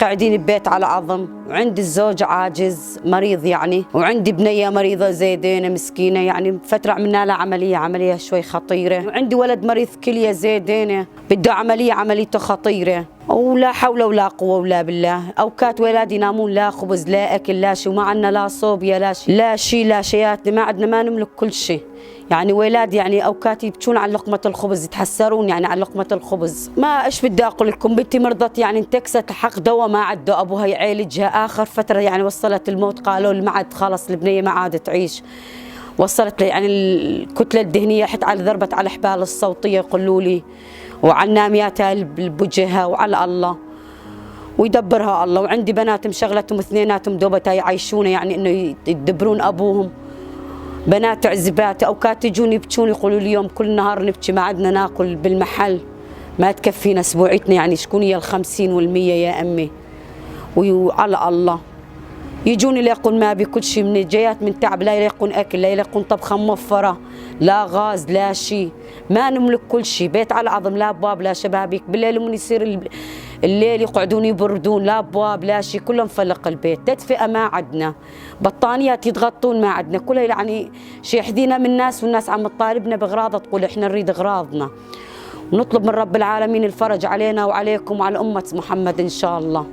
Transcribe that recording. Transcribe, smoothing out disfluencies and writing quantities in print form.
قاعدين ببيت على عظم، وعندي الزوج عاجز مريض يعني، وعندي بنية مريضة زيدينة مسكينة يعني فترة عملنا لها عملية شوي خطيرة، وعندي ولد مريض كلية زيدينة بده عمليته خطيرة، ولا حول ولا قوة ولا بالله. أوقات ولادي ينامون لا خبز لا أكل لا شيء، وما عندنا لا صوبيا لا شيء لا شياتنا، ما عندنا ما نملك كل شيء يعني. ولاد يعني أوقات يبكون على لقمة الخبز، يتحسرون يعني على لقمة الخبز. ما إيش بدي أقول لكم، بنتي مرضت يعني انتكست حق دواء ما عده أبوها يعالجها آخر فترة يعني، وصلت الموت، قالوا ما عاد خلص البنية ما عادت تعيش، وصلت لي يعني الكتلة الدهنية حتى على ضربت على الحبال الصوتية يقولوا لي، وعلى نامياتها بوجهها، وعلى الله ويدبرها الله. وعندي بنات مشغلتهم اثنيناتهم دوبتا يعيشون يعني انه يدبرون ابوهم، بنات عزبات. اوقات يجون يبكون يقولوا لي اليوم كل نهار نبكي ما عدنا ناكل بالمحل، ما تكفينا اسبوعيتنا يعني، شكون هي ال50 وال100 يا امي. وعلى الله يجوني لا يقول ما بكل شيء، من جايات من تعب، لا يلاقون اكل لا يلاقون طبخه موفره لا غاز لا شيء، ما نملك كل شيء، بيت على عظم لا ابواب لا شبابيك، بالليل من يصير الليل يقعدون يبردون لا ابواب لا شيء، كله مفلق البيت، تدفئه ما عندنا، بطانيات يتغطون ما عندنا، كلها يعني شيء حذينا من الناس، والناس عم تطالبنا باغراض، تقول احنا نريد اغراضنا، ونطلب من رب العالمين الفرج علينا وعليكم وعلى امه محمد ان شاء الله.